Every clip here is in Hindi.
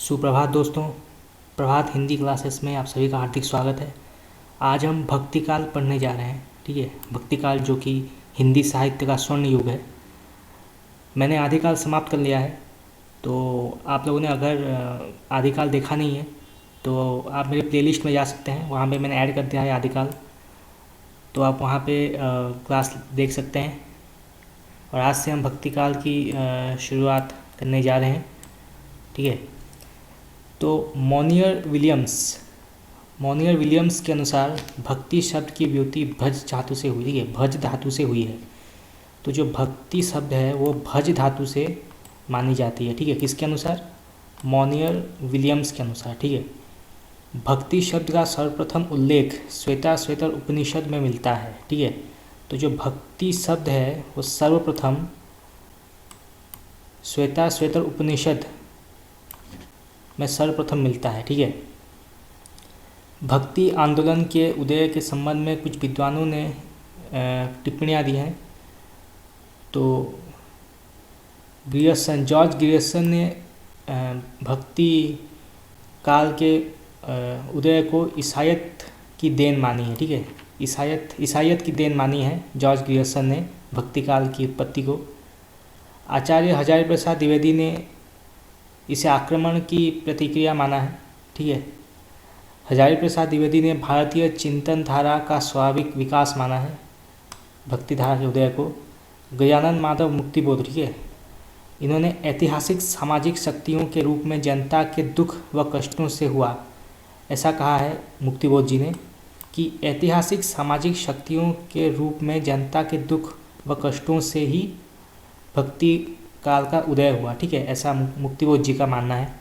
सुप्रभात दोस्तों। प्रभात हिंदी क्लासेस में आप सभी का हार्दिक स्वागत है। आज हम भक्तिकाल पढ़ने जा रहे हैं। ठीक है, भक्तिकाल जो कि हिंदी साहित्य का स्वर्ण युग है। मैंने आदिकाल समाप्त कर लिया है, तो आप लोगों ने अगर आदिकाल देखा नहीं है तो आप मेरे प्लेलिस्ट में जा सकते हैं। वहाँ पे मैंने ऐड कर दिया है आदिकाल, तो आप वहाँ पे क्लास देख सकते हैं। और आज से हम भक्तिकाल की शुरुआत करने जा रहे हैं। ठीक है, तो मोनियर विलियम्स के अनुसार भक्ति शब्द की व्युत्पत्ति भज धातु से हुई है। भज धातु से हुई है। तो जो भक्ति शब्द है वो भज धातु से मानी जाती है। ठीक है, किसके अनुसार? मोनियर विलियम्स के अनुसार। ठीक है, भक्ति शब्द का सर्वप्रथम उल्लेख श्वेताश्वेतर उपनिषद में मिलता है। ठीक है, तो जो भक्ति शब्द है वो सर्वप्रथम श्वेताश्वेतर उपनिषद में सर्वप्रथम मिलता है। ठीक है, भक्ति आंदोलन के उदय के संबंध में कुछ विद्वानों ने टिप्पणियाँ दी हैं। तो जॉर्ज ग्रियर्सन ने भक्ति काल के उदय को ईसाइत की देन मानी है। ठीक है, ईसाइत की देन मानी है जॉर्ज ग्रियर्सन ने भक्ति काल की उत्पत्ति को। आचार्य हजारी प्रसाद द्विवेदी ने इसे आक्रमण की प्रतिक्रिया माना है। ठीक है, हजारी प्रसाद द्विवेदी ने भारतीय चिंतन धारा का स्वाभाविक विकास माना है भक्ति धारा के उदय को। गजानन माधव मुक्तिबोध, ठीक है, इन्होंने ऐतिहासिक सामाजिक शक्तियों के रूप में जनता के दुख व कष्टों से हुआ, ऐसा कहा है मुक्तिबोध जी ने कि ऐतिहासिक सामाजिक शक्तियों के रूप में जनता के दुख व कष्टों से ही भक्ति काल का उदय हुआ। ठीक है, ऐसा मुक्तिबोध जी का मानना है।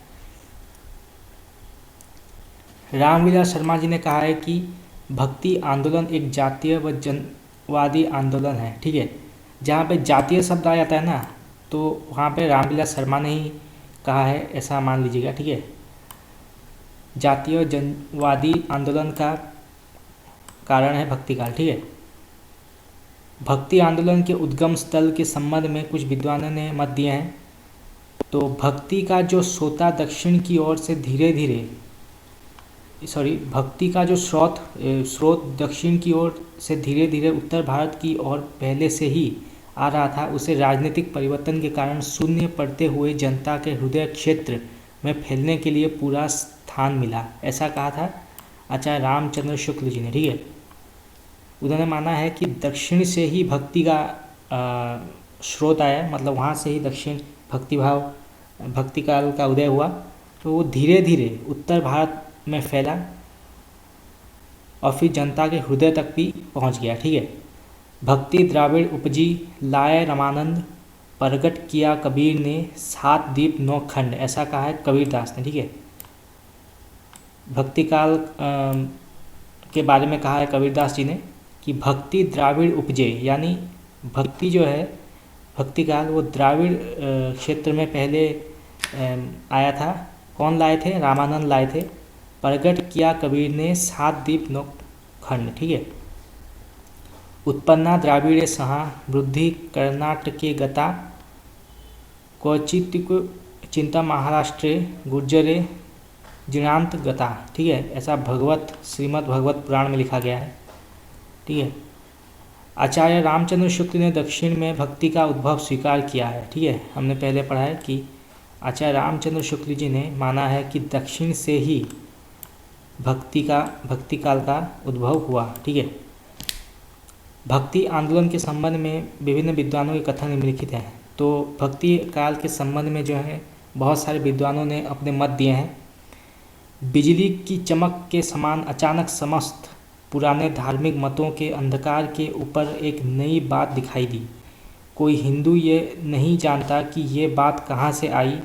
रामविलास शर्मा जी ने कहा है कि भक्ति आंदोलन एक जातीय व जनवादी आंदोलन है। ठीक है, जहाँ पे जातीय शब्द आ जाता है ना, तो वहाँ पे रामविलास शर्मा ने ही कहा है, ऐसा मान लीजिएगा। ठीक है, जातीय जनवादी आंदोलन का कारण है भक्तिकाल। ठीक है, भक्ति आंदोलन के उद्गम स्थल के संबंध में कुछ विद्वानों ने मत दिए हैं। तो भक्ति का जो सोता दक्षिण की ओर से भक्ति का जो स्रोत दक्षिण की ओर से धीरे धीरे उत्तर भारत की ओर पहले से ही आ रहा था, उसे राजनीतिक परिवर्तन के कारण शून्य पड़ते हुए जनता के हृदय क्षेत्र में फैलने के लिए पूरा स्थान मिला, ऐसा कहा था आचार्य रामचंद्र शुक्ल जी ने। ठीक है, उन्होंने माना है कि दक्षिण से ही भक्ति का स्रोत आया, मतलब वहाँ से ही दक्षिण भक्ति काल का उदय हुआ। तो वो धीरे धीरे उत्तर भारत में फैला और फिर जनता के हृदय तक भी पहुँच गया। ठीक है, भक्ति द्राविड़ उपजी लाए रमानंद प्रगट किया कबीर ने 7 दीप 9 खंड, ऐसा कहा है कबीरदास ने। ठीक है, भक्ति काल के बारे में कहा है कबीरदास जी ने कि भक्ति द्राविड़ उपजे, यानी भक्ति जो है भक्ति काल वो द्राविड़ क्षेत्र में पहले आया था। कौन लाए थे? रामानंद लाए थे। प्रगट किया कबीर ने 7 दीप 9 खंड। ठीक है, उत्पन्ना द्राविड़े सहा वृद्धि कर्नाटके गता क्वचित चिंता महाराष्ट्रे गुर्जरे जीर्णांत गता। ठीक है, ऐसा श्रीमद् भगवत पुराण में लिखा गया है। ठीक है, आचार्य रामचंद्र शुक्ल ने दक्षिण में भक्ति का उद्भव स्वीकार किया है। ठीक है, हमने पहले पढ़ा है कि आचार्य रामचंद्र शुक्ल जी ने माना है कि दक्षिण से ही भक्ति काल का उद्भव हुआ। ठीक है, भक्ति आंदोलन के संबंध में विभिन्न विद्वानों के कथन निम्नलिखित हैं। तो भक्ति काल के संबंध में जो है बहुत सारे विद्वानों ने अपने मत दिए हैं। बिजली की चमक के समान अचानक समस्त पुराने धार्मिक मतों के अंधकार के ऊपर एक नई बात दिखाई दी। कोई हिंदू ये नहीं जानता कि ये बात कहाँ से आई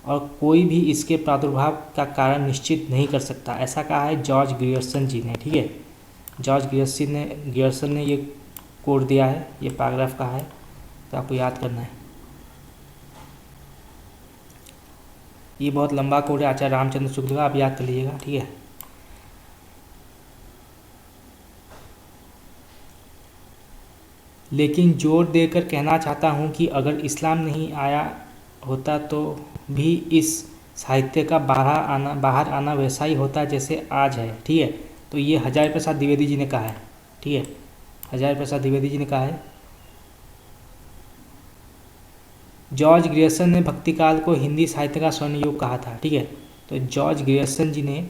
और कोई भी इसके प्रादुर्भाव का कारण निश्चित नहीं कर सकता, ऐसा कहा है जॉर्ज ग्रियर्सन जी ने। ठीक है, जॉर्ज ग्रियर्सन ने ये कोट दिया है, ये पैराग्राफ कहा है, तो आपको याद करना है। ये बहुत लंबा कोट है आचार्य रामचंद्र शुक्ल का, आप याद कर लीजिएगा। ठीक है, लेकिन जोर देकर कहना चाहता हूँ कि अगर इस्लाम नहीं आया होता तो भी इस साहित्य का बाहर आना वैसा ही होता है जैसे आज है, ठीक है। तो ये हजारी प्रसाद द्विवेदी जी ने कहा है, ठीक है, हजारी प्रसाद द्विवेदी जी ने कहा है। जॉर्ज ग्रियर्सन ने भक्तिकाल को हिंदी साहित्य का स्वर्ण युग कहा था, ठीक है। तो जॉर्ज ग्रियर्सन जी ने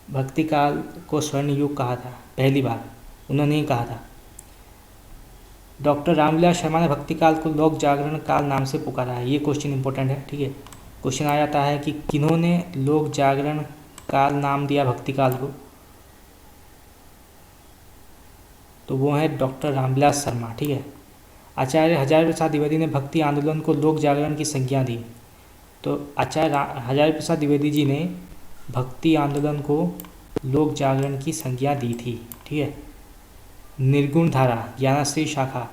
भक्तिकाल को स्वर्ण युग कहा था, पहली बार उन्होंने ही कहा था। डॉक्टर रामविलास शर्मा ने भक्तिकाल को लोक जागरण काल नाम से पुकारा है। ये क्वेश्चन इंपॉर्टेंट है, ठीक है। क्वेश्चन आ जाता है कि किन्होंने लोक जागरण काल नाम दिया भक्तिकाल को, तो वो है डॉक्टर रामविलास शर्मा, ठीक है। आचार्य हजारी प्रसाद द्विवेदी ने भक्ति आंदोलन को लोक जागरण की संज्ञा दी। तो आचार्य हजारी प्रसाद द्विवेदी जी ने भक्ति आंदोलन को लोक जागरण की संज्ञा दी थी, ठीक है। निर्गुण धारा ज्ञानश्री शाखा,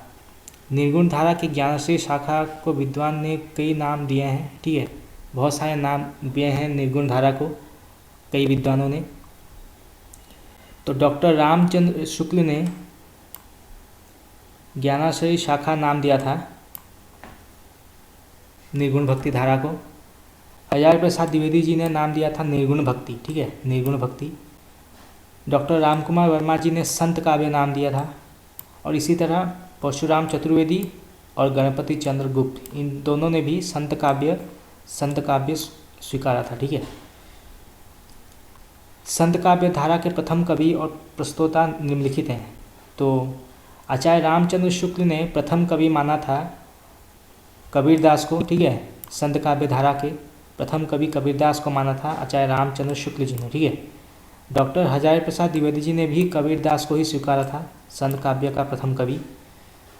निर्गुण धारा की ज्ञानश्री शाखा को विद्वान ने कई नाम दिए हैं, ठीक है। बहुत सारे नाम दिए हैं निर्गुण धारा को कई विद्वानों ने। तो डॉक्टर रामचंद्र शुक्ल ने ज्ञानाश्रयी शाखा नाम दिया था निर्गुण भक्ति धारा को। हजारी प्रसाद द्विवेदी जी ने नाम दिया था निर्गुण भक्ति, ठीक है, निर्गुण भक्ति। डॉक्टर रामकुमार वर्मा जी ने संत काव्य नाम दिया था। और इसी तरह परशुराम चतुर्वेदी और गणपति चंद्र गुप्त, इन दोनों ने भी संत काव्य स्वीकारा था, ठीक है। संत काव्य धारा के प्रथम कवि और प्रस्तोता निम्नलिखित हैं। तो आचार्य रामचंद्र शुक्ल ने प्रथम कवि माना था कबीरदास को, ठीक है। संत काव्य धारा के प्रथम कवि कबीरदास को माना था आचार्य रामचंद्र शुक्ल जी ने, ठीक है। डॉक्टर हजारी प्रसाद द्विवेदी जी ने भी कबीरदास को ही स्वीकारा था संत काव्य का प्रथम कवि।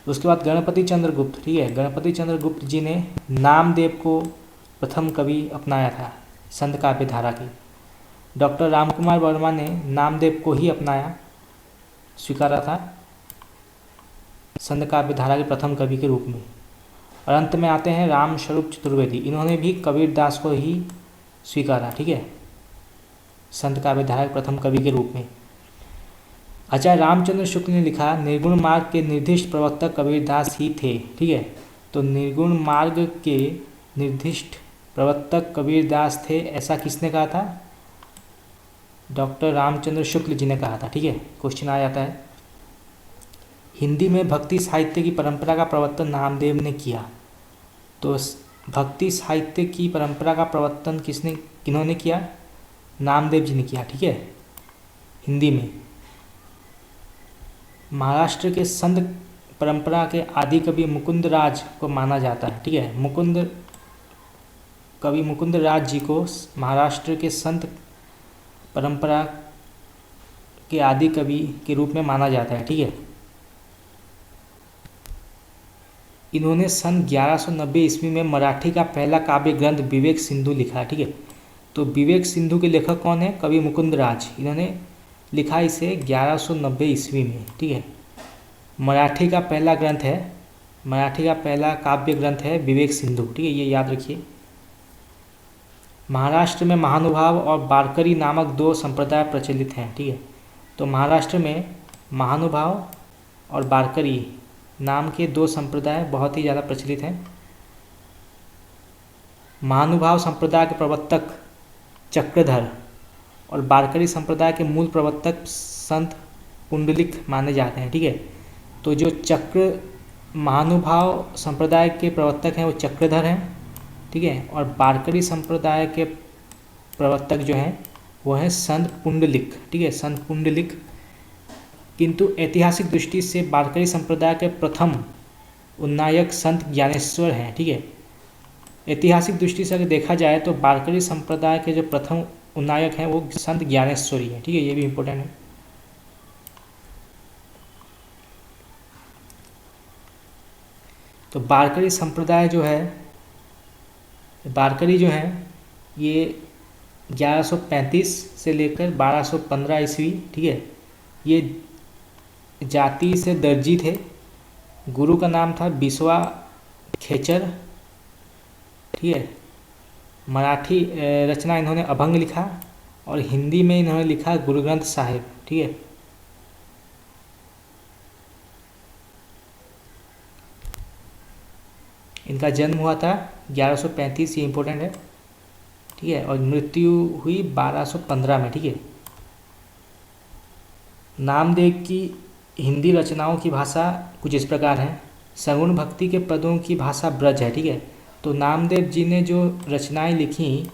उसके बाद गणपति चंद्र गुप्त, ठीक है, गणपति चंद्र गुप्त जी ने नामदेव को प्रथम कवि अपनाया था संत काव्य धारा की। डॉक्टर रामकुमार वर्मा ने नामदेव को ही अपनाया, स्वीकारा था संत काव्य धारा के प्रथम कवि के रूप में। और अंत में आते हैं रामस्वरूप चतुर्वेदी, इन्होंने भी कबीरदास को ही स्वीकारा, ठीक है, संत काव्य धारा के प्रथम कवि के रूप में। आचार्य रामचंद्र शुक्ल ने लिखा निर्गुण मार्ग के निर्दिष्ट प्रवक्ता कबीरदास ही थे, ठीक है। तो निर्गुण मार्ग के निर्दिष्ट प्रवर्तक कबीरदास थे, ऐसा किसने कहा था? डॉक्टर रामचंद्र शुक्ल जी ने कहा था, ठीक है। क्वेश्चन आ जाता है हिंदी में भक्ति साहित्य की परंपरा का प्रवर्तन नामदेव ने किया। तो भक्ति साहित्य की परंपरा का प्रवर्तन किन्होंने किया? नामदेव जी ने किया, ठीक है। हिंदी में महाराष्ट्र के संत परंपरा के आदि कवि मुकुंद राज को माना जाता है, ठीक है। कवि मुकुंद राज जी को महाराष्ट्र के संत परंपरा के आदि कवि के रूप में माना जाता है, ठीक है। इन्होंने सन 1190 ईस्वी में मराठी का पहला काव्य ग्रंथ विवेक सिंधु लिखा, ठीक है। तो विवेक सिंधु के लेखक कौन है? कवि मुकुंद राज। इन्होंने लिखा इसे 1190 ईस्वी में, ठीक है। मराठी का पहला ग्रंथ है, मराठी का पहला काव्य ग्रंथ है विवेक सिंधु, ठीक है, ये याद रखिए। महाराष्ट्र में महानुभाव और वारकरी नामक दो संप्रदाय प्रचलित हैं, ठीक है। तो महाराष्ट्र में महानुभाव और वारकरी नाम के दो संप्रदाय बहुत ही ज़्यादा प्रचलित हैं। महानुभाव संप्रदाय के प्रवर्तक चक्रधर और वारकरी संप्रदाय के मूल प्रवर्तक संत पुंडलिक माने जाते हैं, ठीक है। तो जो महानुभाव संप्रदाय के प्रवर्तक हैं वो चक्रधर हैं, ठीक है, और वारकरी संप्रदाय के प्रवर्तक जो हैं वो हैं संत पुंडलिक, ठीक है, संत पुंडलिक। किंतु ऐतिहासिक दृष्टि से वारकरी संप्रदाय के प्रथम उन्नायक संत ज्ञानेश्वर हैं, ठीक है। ऐतिहासिक दृष्टि से अगर देखा जाए तो वारकरी संप्रदाय के जो प्रथम उन्नायक हैं वो संत ज्ञानेश्वरी हैं, ठीक है, ये भी इम्पोर्टेंट है। तो वारकरी संप्रदाय जो है, वारकरी जो हैं ये 1135 से लेकर 1215 ईस्वी, ठीक है, ये जाति से दर्जी थे। गुरु का नाम था बिस्वा खेचर, ठीक है। मराठी रचना इन्होंने अभंग लिखा और हिंदी में इन्होंने लिखा गुरु ग्रंथ साहिब, ठीक है। इनका जन्म हुआ था 1135, ये इम्पोर्टेंट है। ठीक है, और मृत्यु हुई 1215 में। ठीक है, नामदेव की हिंदी रचनाओं की भाषा कुछ इस प्रकार है। सगुण भक्ति के पदों की भाषा ब्रज है। ठीक है, तो नामदेव जी ने जो रचनाएं लिखी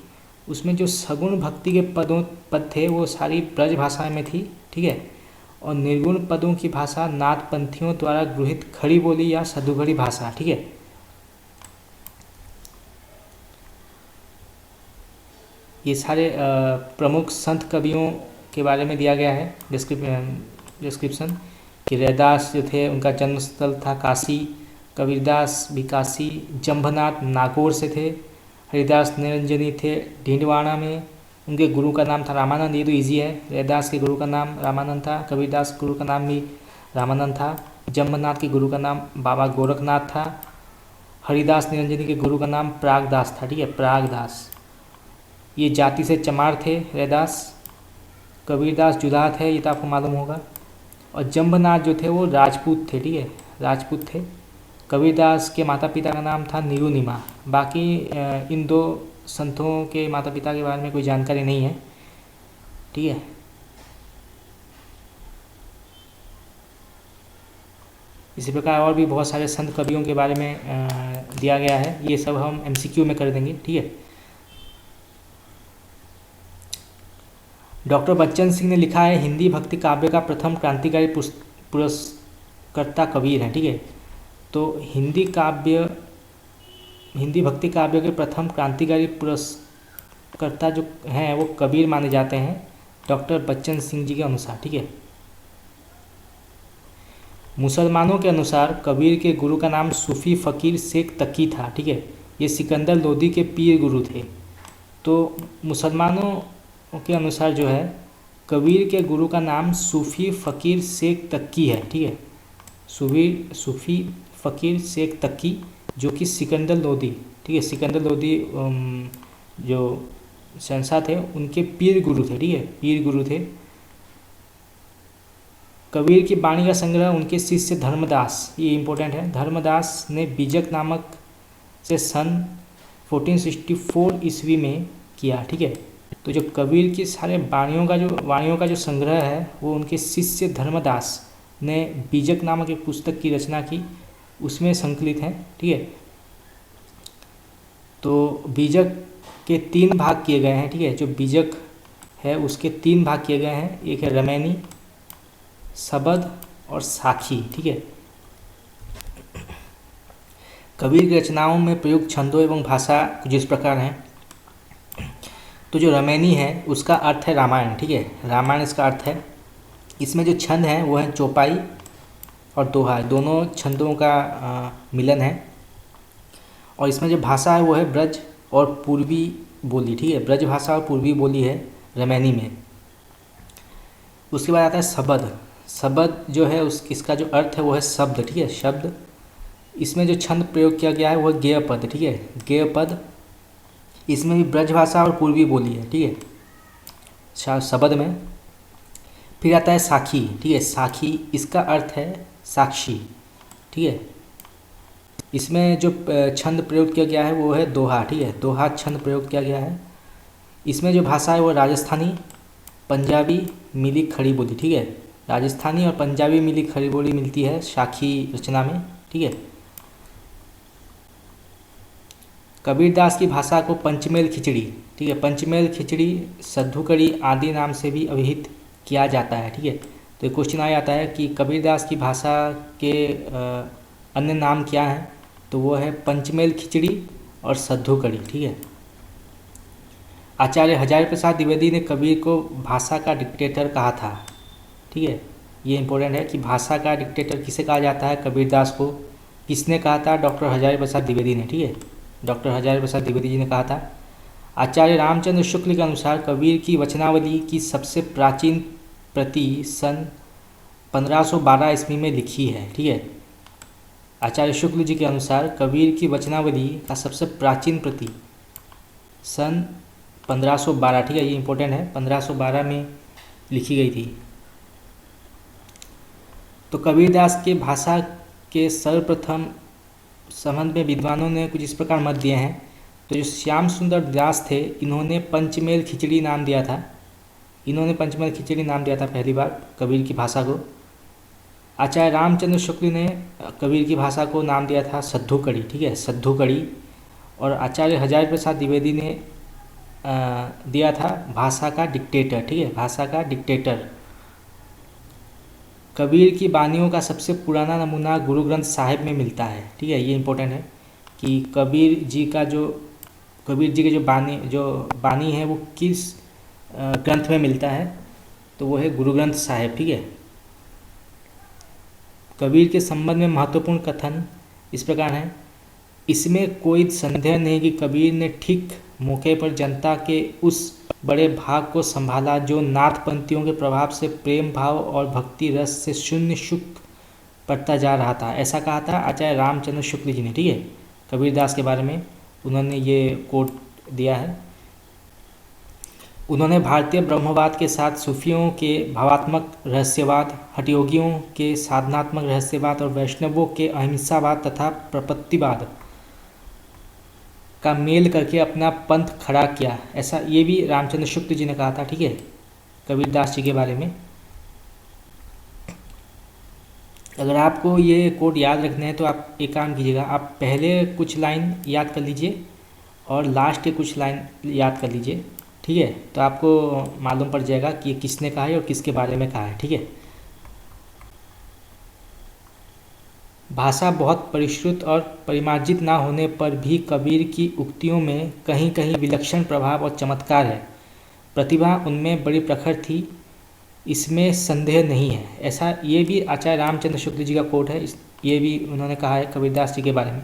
उसमें जो सगुण भक्ति के पद थे वो सारी ब्रज भाषा में थी। ठीक है, और निर्गुण पदों की भाषा नाथपंथियों द्वारा गृहीत खड़ी बोली या सदुघड़ी भाषा। ठीक है, ये सारे प्रमुख संत कवियों के बारे में दिया गया है डिस्क्रिप्शन कि रैदास जो थे उनका जन्मस्थल था काशी, कबीरदास भी काशी, जम्भनाथ नागौर से थे, हरिदास निरंजनी थे ढींडवाना में, उनके गुरु का नाम था रामानंद। ये तो इजी है, रैदास के गुरु का नाम रामानंद था, कबीरदास गुरु का नाम भी रामानंद था, जम्भनाथ के गुरु का नाम बाबा गोरखनाथ था, हरिदास निरंजनी के गुरु का नाम प्रागदास था। ठीक है, प्रागदास। ये जाति से चमार थे रैदास। कबीरदास जुलाहा थे, ये तो आपको मालूम होगा। और जम्भनाथ जो थे वो राजपूत थे। ठीक है, राजपूत थे। कबीरदास के माता पिता का नाम था निरुनिमा। बाकी इन दो संतों के माता पिता के बारे में कोई जानकारी नहीं है। ठीक है, इसी प्रकार और भी बहुत सारे संत कवियों के बारे में दिया गया है, ये सब हम MCQ में कर देंगे। ठीक है, डॉक्टर बच्चन सिंह ने लिखा है हिंदी भक्ति काव्य का प्रथम क्रांतिकारी पुरस्कर्ता कबीर है। ठीक है, तो हिंदी भक्ति काव्य के प्रथम क्रांतिकारी पुरस्कर्ता जो हैं वो कबीर माने जाते हैं डॉक्टर बच्चन सिंह जी के अनुसार। ठीक है, मुसलमानों के अनुसार कबीर के गुरु का नाम सूफी फ़कीर शेख तकी था। ठीक है, ये सिकंदर लोदी के पीर गुरु थे। तो मुसलमानों के अनुसार जो है कबीर के गुरु का नाम सूफी फ़कीर शेख तकी है। ठीक है, सूफी फ़कीर शेख तकी जो कि सिकंदर लोदी, ठीक है, सिकंदर लोदी जो शहंशाह थे उनके पीर गुरु थे। ठीक है, पीर गुरु थे। कबीर की वाणी का संग्रह उनके शिष्य धर्मदास, ये इम्पोर्टेंट है, धर्मदास ने बीजक नामक से सन 1464 ईस्वी में किया। ठीक है, तो जो कबीर की सारे वाणियों का जो संग्रह है वो उनके शिष्य धर्मदास ने बीजक नामक एक पुस्तक की रचना की, उसमें संकलित हैं। ठीक है, तो बीजक के 3 भाग किए गए हैं। ठीक है, जो बीजक है उसके 3 भाग किए गए हैं, एक है रमैनी, सबद और साखी। ठीक है, कबीर की रचनाओं में प्रयुक्त छंदों एवं भाषा कुछ इस प्रकार हैं। तो जो रमैनी है उसका अर्थ है रामायण। ठीक है, रामायण इसका अर्थ है। इसमें जो छंद हैं वो है चौपाई और दोहा, दोनों छंदों का मिलन है। और इसमें जो भाषा है वो है ब्रज और पूर्वी बोली। ठीक है, ब्रज भाषा और पूर्वी बोली है रमैनी में। उसके बाद आता है सबद। सबद जो है इसका जो अर्थ है वो है शब्द। ठीक है, शब्द। इसमें जो छंद प्रयोग किया गया है वो है गेय पद। ठीक है, गेय पद। इसमें भी ब्रज भाषा और पूर्वी बोली है। ठीक है, शब्द में। फिर आता है साखी। ठीक है, साखी इसका अर्थ है साक्षी। ठीक है, इसमें जो छंद प्रयोग किया गया है वो है दोहा। ठीक है, दोहा छंद प्रयोग किया गया है। इसमें जो भाषा है वो राजस्थानी पंजाबी मिली खड़ी बोली। ठीक है, राजस्थानी और पंजाबी मिली खड़ी बोली मिलती है साखी रचना में। ठीक है, कबीरदास की भाषा को पंचमेल खिचड़ी, ठीक है, पंचमेल खिचड़ी, सद्धुकड़ी आदि नाम से भी अभिहित किया जाता है। ठीक है, तो एक क्वेश्चन आ जाता है कि कबीरदास की भाषा के अन्य नाम क्या हैं, तो वो है पंचमेल खिचड़ी और सद्धुकड़ी। ठीक है, आचार्य हजारी प्रसाद द्विवेदी ने कबीर को भाषा का डिक्टेटर कहा था। ठीक है, ये इंपॉर्टेंट है कि भाषा का डिक्टेटर किसे कहा जाता है, कबीरदास को किसने कहा था, डॉक्टर हजारी प्रसाद द्विवेदी ने। ठीक है, डॉक्टर हजारी प्रसाद द्विवेदी जी ने कहा था। आचार्य रामचंद्र शुक्ल के अनुसार कबीर की वचनावली की सबसे प्राचीन प्रति सन 1512 ईस्वी में लिखी है। ठीक है, आचार्य शुक्ल जी के अनुसार कबीर की वचनावली का सबसे प्राचीन प्रति सन 1512, ठीक है, ये इंपॉर्टेंट है, 1512 में लिखी गई थी। तो कबीरदास के भाषा के सर्वप्रथम संबंध में विद्वानों ने कुछ इस प्रकार मत दिए हैं। तो जो श्याम सुंदर दास थे, इन्होंने पंचमेल खिचड़ी नाम दिया था, पहली बार कबीर की भाषा को। आचार्य रामचंद्र शुक्ल ने कबीर की भाषा को नाम दिया था सद्धू कड़ी, ठीक है, सद्धू कड़ी। और आचार्य हजारी प्रसाद द्विवेदी ने दिया था भाषा का डिक्टेटर, ठीक है, भाषा का डिक्टेटर। कबीर की बानियों का सबसे पुराना नमूना गुरु ग्रंथ साहिब में मिलता है, ठीक है, ये इंपॉर्टेंट है कि कबीर जी के जो बानी है वो किस ग्रंथ में मिलता है, तो वो है गुरु ग्रंथ साहिब, ठीक है। कबीर के संबंध में महत्वपूर्ण कथन इस प्रकार है, इसमें कोई संदेह नहीं कि कबीर ने ठीक मौके पर जनता के उस बड़े भाग को संभाला जो नाथपंथियों के प्रभाव से प्रेम भाव और भक्ति रस से शून्य सुख पड़ता जा रहा था। ऐसा कहा था आचार्य रामचंद्र शुक्ल जी ने, ठीक है, कबीरदास के बारे में उन्होंने ये कोट दिया है। उन्होंने भारतीय ब्रह्मवाद के साथ सूफियों के भावात्मक रहस्यवाद, हठयोगियों के साधनात्मक रहस्यवाद और वैष्णवों के अहिंसावाद तथा प्रपत्तिवाद का मेल करके अपना पंथ खड़ा किया। ऐसा ये भी रामचंद्र शुक्ल जी ने कहा था, ठीक है, कबीरदास जी के बारे में। अगर आपको ये कोड याद रखने हैं तो आप एक काम कीजिएगा, आप पहले कुछ लाइन याद कर लीजिए और लास्ट के कुछ लाइन याद कर लीजिए, ठीक है, तो आपको मालूम पड़ जाएगा कि ये किसने कहा है और किसके बारे में कहा है, ठीक है। भाषा बहुत परिष्कृत और परिमार्जित ना होने पर भी कबीर की उक्तियों में कहीं कहीं विलक्षण प्रभाव और चमत्कार है। प्रतिभा उनमें बड़ी प्रखर थी, इसमें संदेह नहीं है। ऐसा ये भी आचार्य रामचंद्र शुक्ल जी का कोट है, ये भी उन्होंने कहा है कबीरदास जी के बारे में।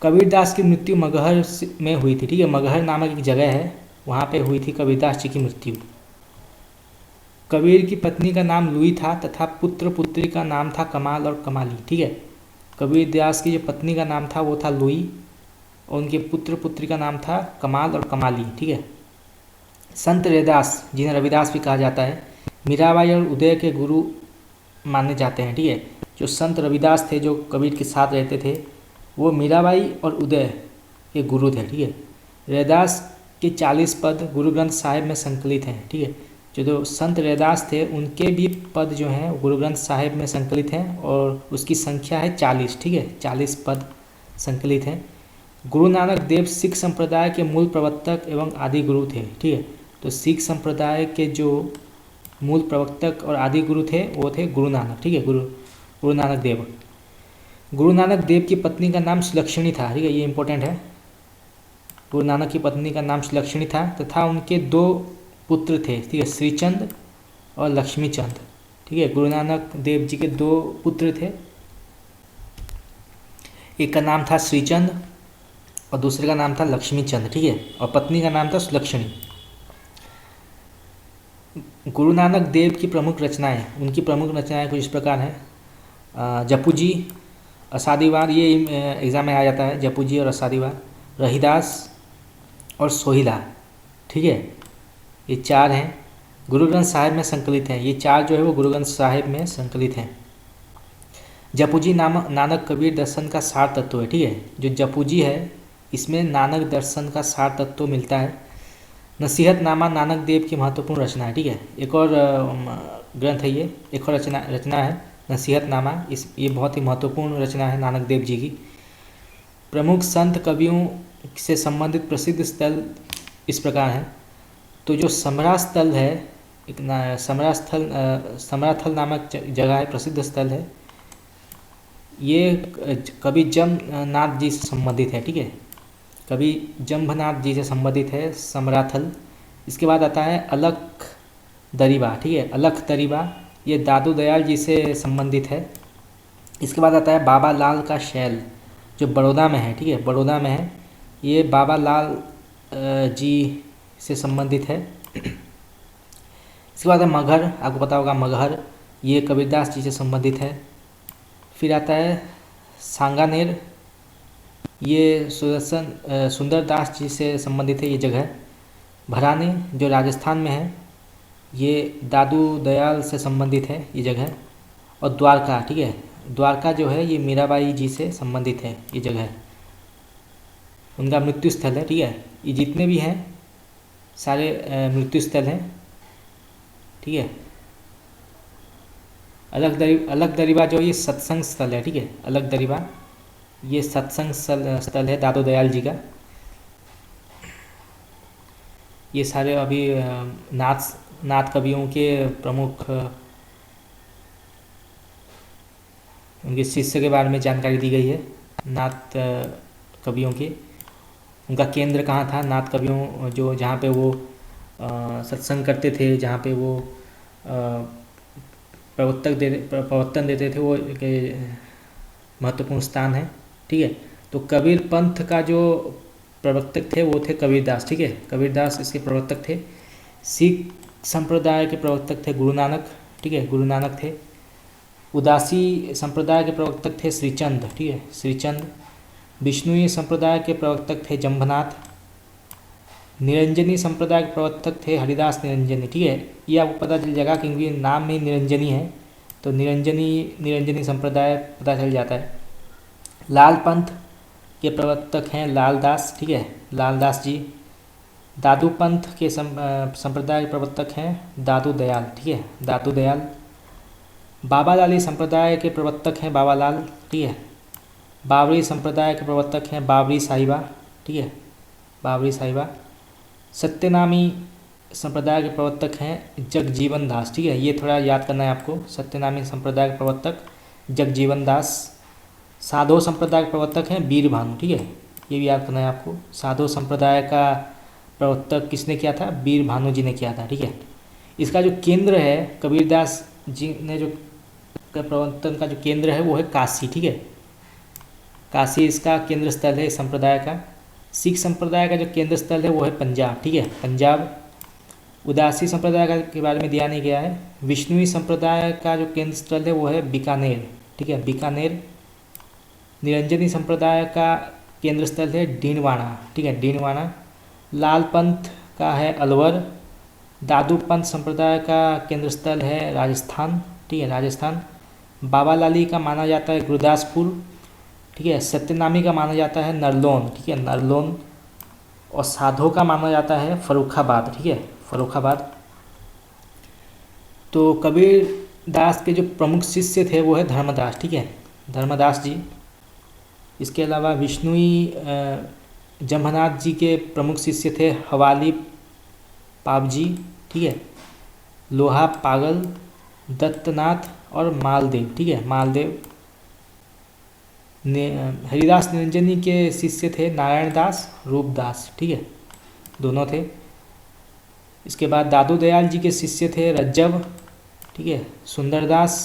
कबीरदास की मृत्यु मगहर में हुई थी, ठीक है, मगहर नामक एक जगह है, वहाँ पे हुई थी कबीरदास जी की मृत्यु। कबीर की पत्नी का नाम लुई था तथा पुत्र पुत्री का नाम था कमाल और कमाली, ठीक है। कबीरदास की जो पत्नी का नाम था वो था लुई और उनके पुत्र पुत्री का नाम था कमाल और कमाली, ठीक है। संत रविदास, जिन्हें रविदास भी कहा जाता है, मीराबाई और उदय के गुरु माने जाते हैं, ठीक है। जो संत रविदास थे जो कबीर के साथ रहते थे, वो मीराबाई और उदय के गुरु थे, ठीक है। रविदास के 40 पद गुरु ग्रंथ साहिब में संकलित हैं, ठीक है। जो संत रविदास थे उनके भी पद जो हैं गुरु ग्रंथ साहिब में संकलित हैं और उसकी संख्या है 40, ठीक है, 40 पद संकलित हैं। गुरु नानक देव सिख संप्रदाय के मूल प्रवर्तक एवं आदि गुरु थे, ठीक है। तो सिख संप्रदाय के जो मूल प्रवर्तक और आदि गुरु थे वो थे गुरु नानक, ठीक है, गुरु नानक देव। गुरु नानक देव की पत्नी का नाम सुलक्षणी था, ठीक है, ये इंपॉर्टेंट है। गुरु नानक की पत्नी का नाम सुलक्षणी था तथा उनके 2 पुत्र थे, ठीक है, श्रीचंद और लक्ष्मीचंद, ठीक है। गुरु नानक देव जी के 2 पुत्र थे, एक का नाम था श्रीचंद और दूसरे का नाम था लक्ष्मीचंद, ठीक है, और पत्नी का नाम था सुलक्षणी। गुरु नानक देव की प्रमुख रचनाएं, उनकी प्रमुख रचनाएं कुछ इस प्रकार हैं। जपूजी, असादीवार, ये एग्ज़ाम में आ जाता है, जपूजी और असादीवार, रहीदास और सोहिला, ठीक है, ये 4 हैं, गुरु ग्रंथ साहिब में संकलित हैं। ये 4 जो है वो गुरु ग्रंथ साहिब में संकलित हैं। जपूजी नानक कबीर दर्शन का सार तत्व है, ठीक है। जो जपूजी है इसमें नानक दर्शन का सार तत्व मिलता है। नसीहतनामा नानक देव की महत्वपूर्ण रचना है, ठीक है। एक और ग्रंथ है ये, एक और रचना है नसीहतनामा, ये बहुत ही महत्वपूर्ण रचना है नानक देव जी की। प्रमुख संत कवियों से संबंधित प्रसिद्ध स्थल इस प्रकार हैं। तो जो समरा स्थल है, एक समराथल नामक जगह है, प्रसिद्ध स्थल है, ये कवि जम्भनाथ जी से संबंधित है, ठीक है, कवि जम्भनाथ जी से संबंधित है समराथल। इसके बाद आता है अलख दरीबा, ठीक है, अलख दरीबा, ये दादू दयाल जी से संबंधित है। इसके बाद आता है बाबा लाल का शैल, जो बड़ौदा में है, ठीक है, बड़ौदा में है, ये बाबा लाल जी से संबंधित है। इसके बाद है मगहर, आपको पता होगा मगहर, ये कबीरदास जी से संबंधित है। फिर आता है सांगानेर, ये सुंदरदास जी से संबंधित है ये जगह। भराने जो राजस्थान में है, ये दादू दयाल से संबंधित है ये जगह। और द्वारका, ठीक है, द्वारका जो है ये मीराबाई जी से संबंधित है ये जगह। उनका मृत्यु स्थल है, ठीक है। ये जितने भी हैं सारे मृत्यु स्थल हैं, ठीक है। अलग दरिबा जो ये सत्संग स्थल है, ठीक है। अलग दरिबा ये सत्संग स्थल है दादू दयाल जी का। ये सारे अभी नाथ कवियों के प्रमुख उनके शिष्य के बारे में जानकारी दी गई है। नाथ कवियों के उनका केंद्र कहाँ था, नाथ कवियों जो जहाँ पे वो सत्संग करते थे, जहाँ पे वो प्रवचन देते थे, वो एक महत्वपूर्ण स्थान है, ठीक है। तो कबीर पंथ का जो प्रवर्तक थे वो थे कबीरदास, ठीक है। कबीरदास इसके प्रवर्तक थे। सिख संप्रदाय के प्रवर्तक थे गुरु नानक, ठीक है, गुरु नानक थे। उदासी संप्रदाय के प्रवर्तक थे श्रीचंद, ठीक है, श्रीचंद। विष्णुई संप्रदाय के प्रवर्तक थे जम्भनाथ। निरंजनी संप्रदाय के प्रवर्तक थे हरिदास निरंजनी, ठीक है। ये आपको पता चल जाएगा क्योंकि नाम में निरंजनी है, तो निरंजनी संप्रदाय पता चल जाता है। लाल पंथ के प्रवर्तक हैं लालदास, ठीक है, लालदास जी। दादू पंथ के संप्रदाय के प्रवर्तक हैं दादू दयाल, ठीक है, दादू दयाल। बाबा लाली संप्रदाय के प्रवर्तक हैं बाबा लाल, ठीक है। बाबरी संप्रदाय के प्रवर्तक हैं बाबरी साहिबा, ठीक है, बाबरी साहिबा। सत्यनामी संप्रदाय के प्रवर्तक हैं जगजीवन दास, ठीक है। ये थोड़ा याद करना है आपको, सत्यनामी संप्रदाय के प्रवर्तक जगजीवन दास। साधो संप्रदाय के प्रवर्तक हैं वीर भानु, ठीक है, ये भी याद करना है आपको। साधो संप्रदाय का प्रवर्तक किसने किया था, वीर भानु जी ने किया था, ठीक है। इसका जो केंद्र है कबीरदास जी ने जो प्रवर्तन का जो केंद्र है वो है काशी, ठीक है, काशी इसका केंद्र स्थल है इस संप्रदाय का। सिख संप्रदाय का जो केंद्र स्थल है वो है पंजाब, ठीक है, पंजाब। उदासी संप्रदाय के बारे में दिया नहीं गया है। विष्णुई संप्रदाय का जो केंद्र स्थल है वो है बीकानेर, ठीक है, बीकानेर। निरंजनी संप्रदाय का केंद्र स्थल है डीनवाड़ा, ठीक है, डीनवाड़ा। लाल पंथ का है अलवर। दादू पंथ संप्रदाय का केंद्र स्थल है राजस्थान, ठीक है, राजस्थान। बाबा लाली का माना जाता है गुरदासपुर, ठीक है। सत्यनामी का माना जाता है नरलोन, ठीक है, नरलोन। और साधो का माना जाता है फर्रुखाबाद, ठीक है, फर्रुखाबाद। तो कबीरदास के जो प्रमुख शिष्य थे वो है धर्मदास, ठीक है, धर्मदास जी। इसके अलावा विष्णुई जम्भनाथ जी के प्रमुख शिष्य थे हवाली पाबजी, ठीक है, लोहा पागल, दत्तनाथ और मालदेव, ठीक है, मालदेव। हरिदास निरंजनी के शिष्य थे नारायण दास, रूपदास, ठीक है, दोनों थे। इसके बाद दादू दयाल जी के शिष्य थे रज्जब, ठीक है, सुंदरदास,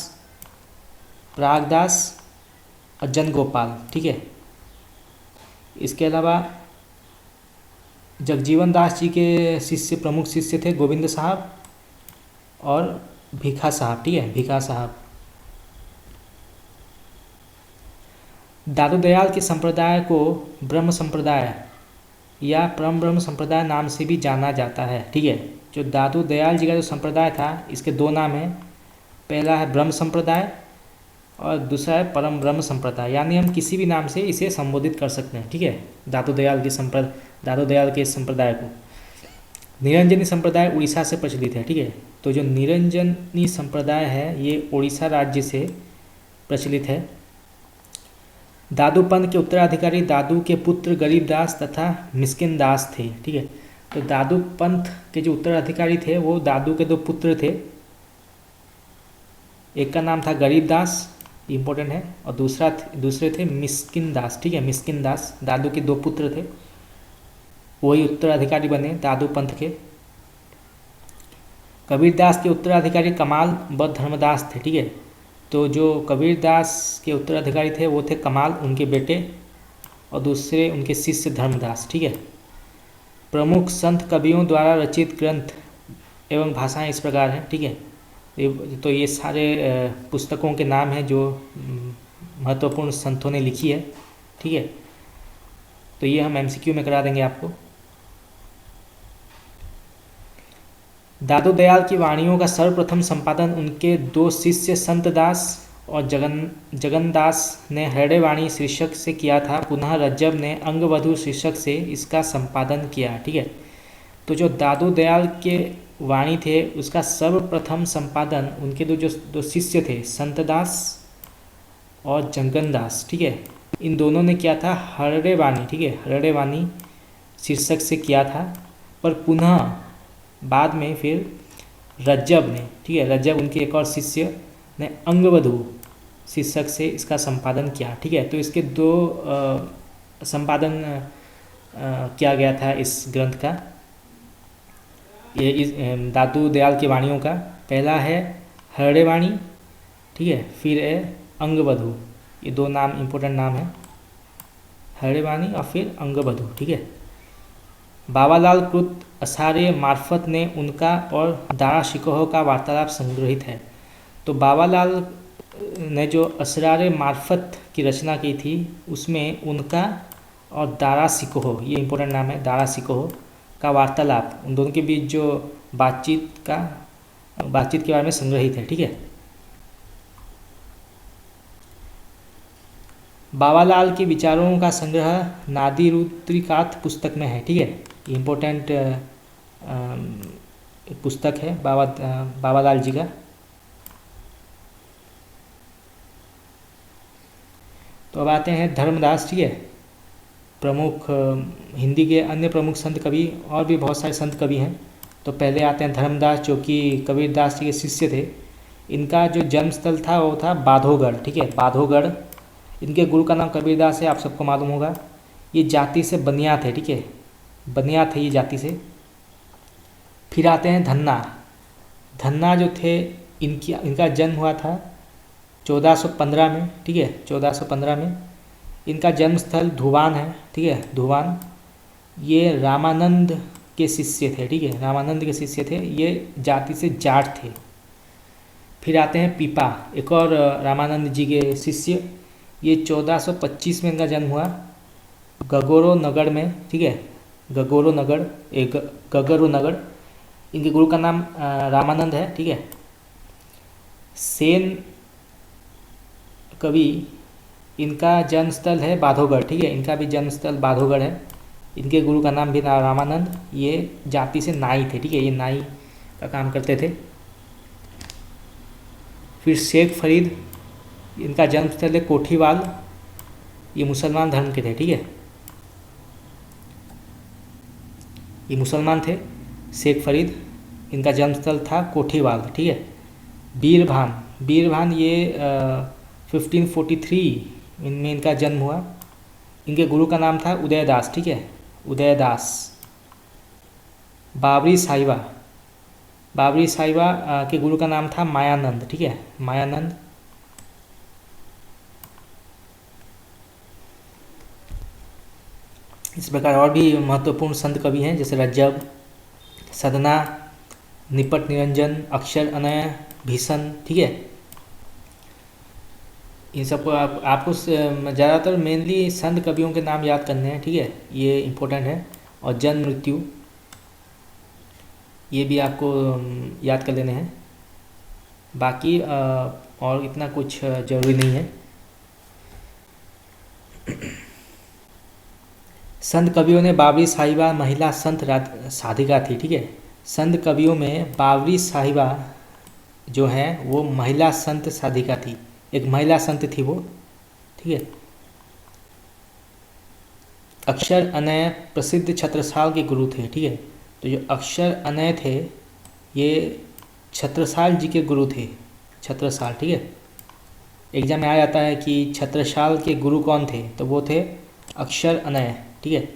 प्रागदास और जनगोपाल, ठीक है। इसके अलावा जगजीवन दास जी के शिष्य प्रमुख शिष्य थे गोविंद साहब और भीखा साहब, ठीक है, भीखा साहब। दादू दयाल के संप्रदाय को ब्रह्म संप्रदाय या परम ब्रह्म संप्रदाय नाम से भी जाना जाता है, ठीक है। जो दादू दयाल जी का जो संप्रदाय था इसके दो नाम हैं, पहला है ब्रह्म संप्रदाय और दूसरा है परम ब्रह्म संप्रदाय, यानी हम किसी भी नाम से इसे संबोधित कर सकते हैं, ठीक है। दादू दयाल के संप्रदाय को निरंजनी संप्रदाय उड़ीसा से प्रचलित है, ठीक है। तो जो निरंजनी संप्रदाय है ये उड़ीसा राज्य से प्रचलित है। दादू पंथ के उत्तराधिकारी दादू के पुत्र गरीबदास तथा मिस्किन दास थे, ठीक है। तो दादू पंथ के जो उत्तराधिकारी थे वो दादू के दो पुत्र थे, एक का नाम था गरीबदास, इम्पोर्टेंट है, और दूसरे थे मिस्किन दास, ठीक है, मिस्किन दास। दादू के दो पुत्र थे, वही उत्तराधिकारी बने दादू पंथ के। कबीरदास के उत्तराधिकारी कमाल व धर्मदास थे, ठीक है। तो जो कबीरदास के उत्तराधिकारी थे वो थे कमाल, उनके बेटे, और दूसरे उनके शिष्य धर्मदास, ठीक है। प्रमुख संत कवियों द्वारा रचित ग्रंथ एवं भाषाएं इस प्रकार हैं, ठीक है। तो ये सारे पुस्तकों के नाम हैं जो महत्वपूर्ण संतों ने लिखी है, ठीक है। तो ये हम एमसीक्यू में करा देंगे आपको। दादू दयाल की वाणियों का सर्वप्रथम संपादन उनके दो शिष्य संत दास और जगन्दास ने हृदयवाणी शीर्षक से किया था। पुनः रज्जब ने अंगवधु शीर्षक से इसका संपादन किया। ठीक है, तो जो दादू दयाल के वाणी थे उसका सर्वप्रथम संपादन उनके दो शिष्य थे, संतदास और जगन्दास। ठीक है, इन दोनों ने किया था हृदयवाणी। ठीक है, हृदयवाणी शीर्षक से किया था, पर पुनः बाद में फिर रज्जब ने, ठीक है, रज्जब उनके एक और शिष्य ने अंगवधु शीर्षक से इसका संपादन किया। ठीक है, तो इसके दो संपादन किया गया था इस ग्रंथ का, ये इस दादू दयाल की वाणियों का। पहला है हृदयवाणी, ठीक है, फिर है अंगवधु। ये दो नाम इम्पोर्टेंट नाम है, हृदयवाणी और फिर अंगवधु। ठीक है, बाबालाल कृत असारे मार्फत ने उनका और दारा शिकोह का वार्तालाप संग्रहित है। तो बाबालाल ने जो असरारे मार्फत की रचना की थी उसमें उनका और दारा शिकोह, ये इम्पोर्टेंट नाम है, दारा शिकोह का वार्तालाप, उन दोनों के बीच जो बातचीत के बारे में संग्रहित है। ठीक है, बाबालाल के विचारों का संग्रह नादीरुद्रिकात पुस्तक में है। ठीक है, इम्पोर्टेंट पुस्तक है बाबालाल जी का। तो अब आते हैं धर्मदास। ठीक है, प्रमुख हिंदी के अन्य प्रमुख संत कवि, और भी बहुत सारे संत कवि हैं। तो पहले आते हैं धर्मदास, जो कि कबीरदास जी के शिष्य थे। इनका जो जन्मस्थल था वो था बाधोगढ़। ठीक है, बाधोगढ़। इनके गुरु का नाम कबीरदास है, आप सबको मालूम होगा। ये जाति से बनिया थे। ठीक है, बनिया थे ये जाति से। फिर आते हैं धन्ना। धन्ना जो थे, इनका जन्म हुआ था 1415 में। ठीक है, 1415 में। इनका जन्मस्थल धुवान है। ठीक है, धुवान। ये रामानंद के शिष्य थे। ठीक है, रामानंद के शिष्य थे, ये जाति से जाट थे। फिर आते हैं पीपा, एक और रामानंद जी के शिष्य। ये 1425 में इनका जन्म हुआ, गगोरो नगर में। ठीक है, गगोरो नगर, गगरू नगर। इनके गुरु का नाम रामानंद है। ठीक है, सेन कवि, इनका जन्मस्थल है बाधोगढ़। ठीक है, इनका भी जन्मस्थल बाधोगढ़ है। इनके गुरु का नाम भी रामानंद। ये जाति से नाई थे। ठीक है, ये नाई का काम करते थे। फिर शेख फरीद, इनका जन्मस्थल है कोठीवाल। ये मुसलमान धर्म के थे। ठीक है, ये मुसलमान थे। शेख फरीद, इनका जन्मस्थल था कोठीवाल। ठीक है, बीरभान, ये 1543 इनमें इनका जन्म हुआ। इनके गुरु का नाम था उदयदास। ठीक है, उदयदास। बाबरी साहिबा के गुरु का नाम था मायानंद। ठीक है, मायानंद। इस प्रकार और भी महत्वपूर्ण संत कवि हैं, जैसे रज्जब, सदना, निपट निरंजन, अक्षर अनय, भीषण। ठीक है, इन सबको आपको ज़्यादातर मेनली संत कवियों के नाम याद करने हैं। ठीक है, ये इम्पोर्टेंट है। और जन्म मृत्यु, ये भी आपको याद कर लेने हैं। बाकी और इतना कुछ ज़रूरी नहीं है। संत कवियों ने बाबरी साहिबा महिला संत साधिका थी। ठीक है, संत कवियों में बाबरी साहिबा जो है वो महिला संत साधिका थी, एक महिला संत थी वो। ठीक है, अक्षर अनय प्रसिद्ध छत्रसाल के गुरु थे। ठीक है, तो जो अक्षर अनय थे ये छत्रसाल जी के गुरु थे। छत्रसाल, ठीक है, एग्जाम में आ जाता है कि छत्रसाल के गुरु कौन थे, तो वो थे अक्षर अनय। ठीक है,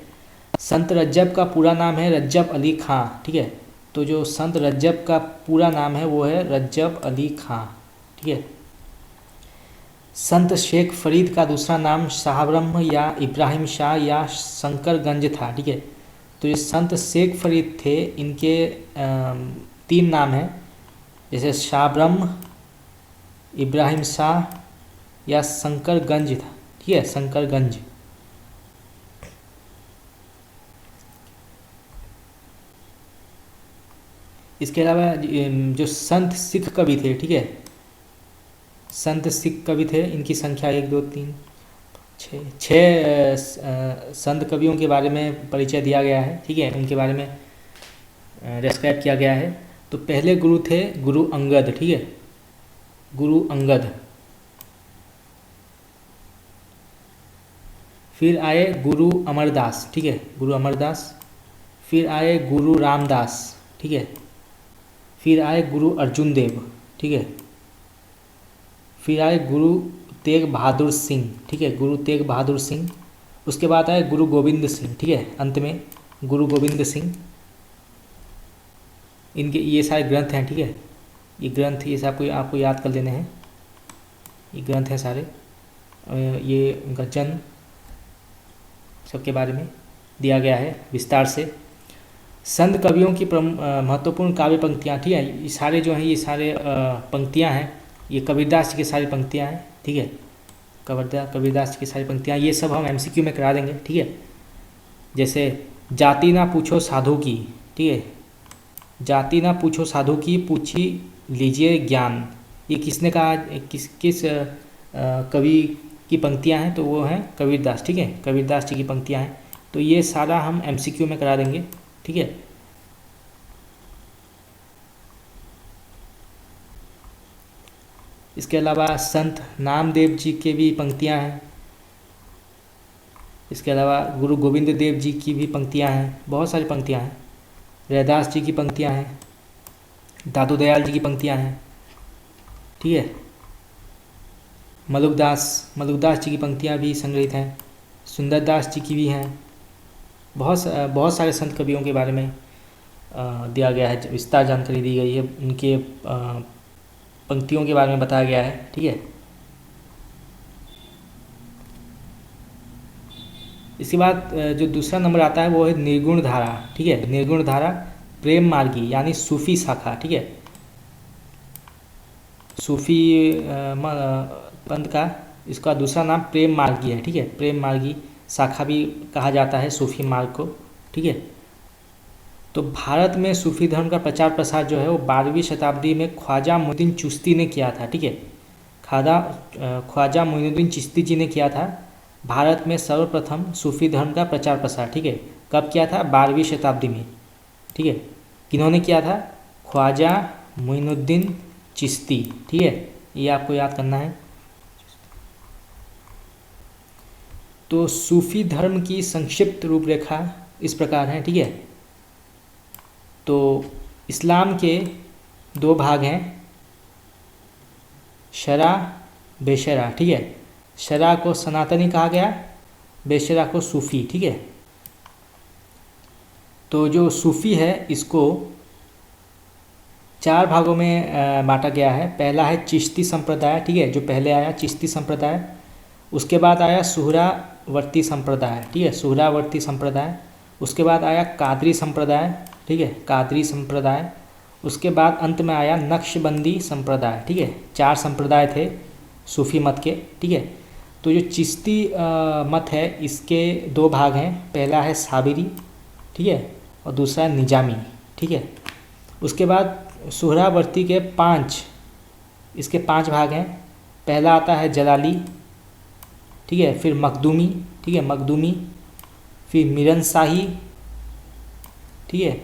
संत रज्जब का पूरा नाम है रज्जब अली खां। ठीक है, तो जो संत रज्जब का पूरा नाम है वो है रज्जब अली खां। ठीक है, संत शेख फरीद का दूसरा नाम शाहब्रह्म या इब्राहिम शाह या शंकरगंज था। ठीक है, तो ये संत शेख फरीद थे, इनके 3 नाम हैं, जैसे शाहब्रह्म, इब्राहिम शाह या शंकरगंज था। ठीक है, शंकरगंज। इसके अलावा जो संत सिख कवि थे, ठीक है, संत सिख कवि थे, इनकी संख्या 1 2 3 छः संत कवियों के बारे में परिचय दिया गया है, ठीक है, उनके बारे में डिस्क्राइब किया गया है। तो पहले गुरु थे गुरु अंगद, ठीक है, गुरु अंगद। फिर आए गुरु अमरदास, ठीक है, गुरु अमरदास। फिर आए गुरु रामदास, ठीक है। फिर आए गुरु अर्जुन देव, ठीक है। फिर आए गुरु तेग बहादुर सिंह, ठीक है, गुरु तेग बहादुर सिंह। उसके बाद आए गुरु गोविंद सिंह, ठीक है, अंत में गुरु गोविंद सिंह। इनके ये सारे ग्रंथ हैं, ठीक है, ये ग्रंथ ये सब आपको याद कर लेने हैं, ये ग्रंथ हैं सारे। ये उनका जन्म सबके बारे में दिया गया है विस्तार से। संत कवियों की महत्वपूर्ण काव्य पंक्तियाँ, ठीक है, ये सारे जो हैं ये सारे पंक्तियाँ हैं, ये कबीरदास जी की सारी पंक्तियाँ हैं, ठीक है, कबीरदास जी की सारी पंक्तियाँ, ये सब हम MCQ में करा देंगे, ठीक है। जैसे जाति ना पूछो साधु की, ठीक है, जाति ना पूछो साधु की, पूछी लीजिए ज्ञान, ये किसने कहा, किस कवि की पंक्तियाँ हैं, तो वो हैं कबीरदास, ठीक है, कबीरदास जी की पंक्तियाँ हैं। तो ये सारा हम MCQ में करा देंगे, ठीक है। इसके अलावा संत नामदेव जी के भी पंक्तियाँ हैं। इसके अलावा गुरु गोविंद देव जी की भी पंक्तियाँ हैं, बहुत सारी पंक्तियाँ हैं। रैदास जी की पंक्तियाँ हैं, दादू दयाल जी की पंक्तियाँ हैं, ठीक है। मलुकदास जी की पंक्तियाँ भी संग्रहित हैं, सुंदरदास जी की भी हैं। बहुत सारे संत कवियों के बारे में दिया गया है, विस्तार जानकारी दी गई है, उनके पंक्तियों के बारे में बताया गया है, ठीक है। इसके बाद जो दूसरा नंबर आता है वो है निर्गुण धारा, ठीक है, निर्गुण धारा प्रेम मार्गी यानी सूफी शाखा, ठीक है, सूफी पंथ का इसका दूसरा नाम प्रेम मार्गी है, ठीक है, प्रेम मार्गी शाखा भी कहा जाता है सूफी मार्ग को, ठीक है। तो भारत में सूफी धर्म का प्रचार प्रसार जो है वो 12वीं शताब्दी में ख्वाजा मोइनुद्दीन चिश्ती ने किया था, ठीक है, ख्वाजा मोइनुद्दीन चिश्ती जी ने किया था भारत में सर्वप्रथम सूफी धर्म का प्रचार प्रसार, ठीक है। कब किया था? 12वीं शताब्दी में, ठीक है। किन्होंने किया था? ख्वाजा मोइनुद्दीन चिश्ती, ठीक है, ये आपको याद करना है। तो सूफी धर्म की संक्षिप्त रूपरेखा इस प्रकार है, ठीक है। तो इस्लाम के 2 भाग हैं, शरा बेशरा, ठीक है। शरा को सनातनी कहा गया, बेशरा को सूफी, ठीक है। तो जो सूफी है इसको 4 भागों में बांटा गया है। पहला है चिश्ती संप्रदाय, ठीक है, जो पहले आया चिश्ती संप्रदाय। उसके बाद आया सुहरावर्ती संप्रदाय, ठीक है, सुहरावर्ती संप्रदाय। उसके बाद आया कादरी संप्रदाय, ठीक है, कादरी संप्रदाय। उसके बाद अंत में आया नक्शबंदी संप्रदाय, ठीक है। 4 संप्रदाय थे सूफी मत के, ठीक है। तो जो चिश्ती मत है इसके 2 भाग हैं, पहला है साबिरी, ठीक है, और दूसरा है निजामी, ठीक है। उसके बाद सुहरावर्ती के 5 इसके 5 भाग हैं। पहला आता है जलाली, ठीक है, फिर मखदूमी, ठीक है, मखदूमी, फिर मिरन शाही, ठीक है,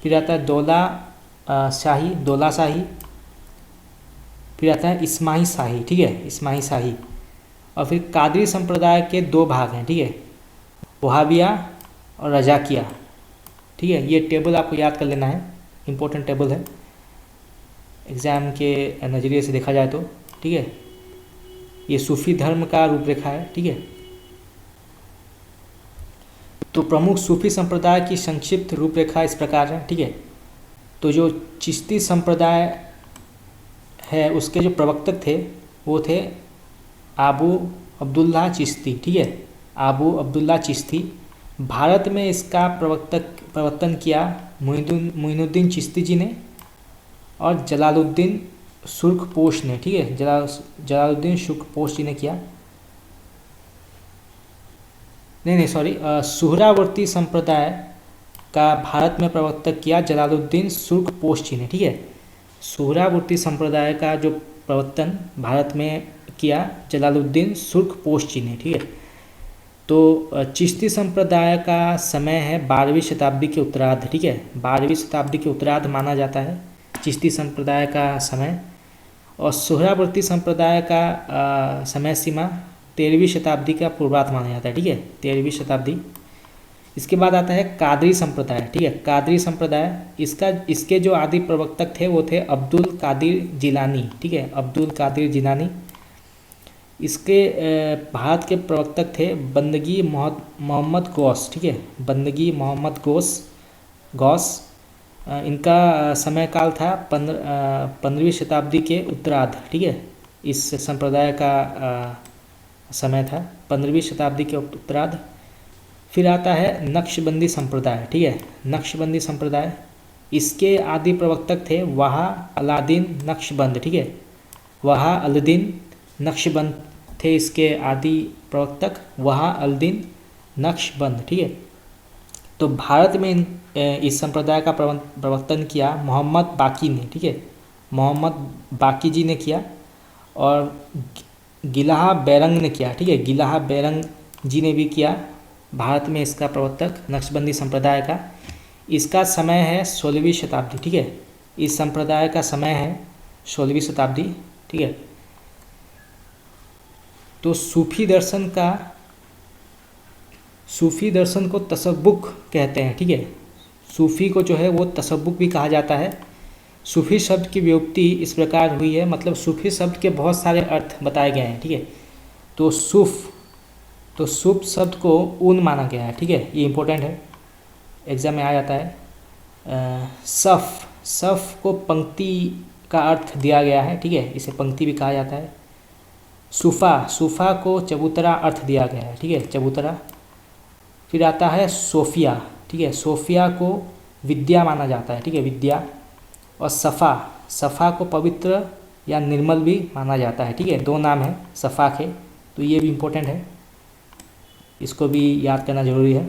फिर आता है शाही, दौला शाही, फिर आता है इस्माही शाही, ठीक है, इस्माही शाही। और फिर कादरी संप्रदाय के 2 भाग हैं, ठीक है, वहाबिया और रजाकिया, ठीक है। ये टेबल आपको याद कर लेना है, इम्पोर्टेंट टेबल है एग्ज़ाम के नज़रिए से देखा जाए तो, ठीक है। ये सूफी धर्म का रूपरेखा है, ठीक है। तो प्रमुख सूफी संप्रदाय की संक्षिप्त रूपरेखा इस प्रकार है, ठीक है। तो जो चिश्ती संप्रदाय है उसके जो प्रवक्तक थे वो थे आबू अब्दुल्ला चिश्ती, ठीक है, आबू अब्दुल्ला चिश्ती। भारत में इसका प्रवर्तन किया मोइनुद्दीन चिश्ती जी ने और जलालुद्दीन सुर्खपोश ने, ठीक है, जलालुद्दीन सुर्खपोश जी ने किया। नहीं सॉरी, सुहरावर्ती संप्रदाय का भारत में प्रवर्तक किया जलालुद्दीन सुर्खपोश जी ने, ठीक है। सुहरावर्ती संप्रदाय का जो प्रवर्तन भारत में किया जलालुद्दीन सुर्खपोशी ने, ठीक है। तो चिश्ती संप्रदाय का समय है 12वीं शताब्दी के उत्तरार्ध, ठीक है। 12वीं शताब्दी के उत्तरार्ध माना जाता है चिश्ती संप्रदाय का समय। और सोहरावर्ती संप्रदाय का समय सीमा 13वीं शताब्दी का पूर्वार्ध माना जाता है, ठीक है, 13वीं शताब्दी। इसके बाद आता है कादरी संप्रदाय, ठीक है। कादरी संप्रदाय इसके जो आदि प्रवर्तक थे वो थे अब्दुल कादिर जिलानी, ठीक है, अब्दुल कादिर जिलानी। इसके भारत के प्रवर्तक थे बंदगी मोहम्मद गौस, ठीक है, बंदगी मोहम्मद गौस। इनका समय काल था 15वीं शताब्दी के उत्तरार्ध, ठीक है। इस संप्रदाय का समय था 15वीं शताब्दी के उत्तरार्ध। फिर आता है नक्शबंदी संप्रदाय, ठीक है। नक्शबंदी संप्रदाय इसके आदि प्रवर्तक थे वहा अलादीन नक्शबंद, ठीक है, वहा अलादीन नक्शबंद थे इसके आदि प्रवर्तक, वहा अलादीन नक्शबंद, ठीक है। तो भारत में इस संप्रदाय का प्रवर्तन किया मोहम्मद बाकी ने, ठीक है, मोहम्मद बाकी जी ने किया। और गिलाहा बैरंग ने किया, ठीक है, गिलाहा बैरंग जी ने भी किया भारत में इसका प्रवर्तक नक्शबंदी संप्रदाय का। इसका समय है 16वीं शताब्दी, ठीक है। इस संप्रदाय का समय है 16वीं शताब्दी, ठीक है। तो सूफी दर्शन को तसव्वुफ कहते हैं, ठीक है। सूफी को जो है वो तसव्वुफ भी कहा जाता है। सूफी शब्द की व्युत्पत्ति इस प्रकार हुई है, मतलब सूफी शब्द के बहुत सारे अर्थ बताए गए हैं, ठीक है। तो सूफ शब्द को ऊन माना गया है, ठीक है, ये इंपॉर्टेंट है, एग्जाम में आ जाता है। सफ़ को पंक्ति का अर्थ दिया गया है, ठीक है, इसे पंक्ति भी कहा जाता है। सूफा को चबूतरा अर्थ दिया गया है, ठीक है, चबूतरा। फिर आता है सोफिया, ठीक है, सोफिया को विद्या माना जाता है, ठीक है, विद्या। और सफ़ा को पवित्र या निर्मल भी माना जाता है, ठीक है, 2 नाम है सफ़ा के, तो ये भी इम्पोर्टेंट है, इसको भी याद करना ज़रूरी है।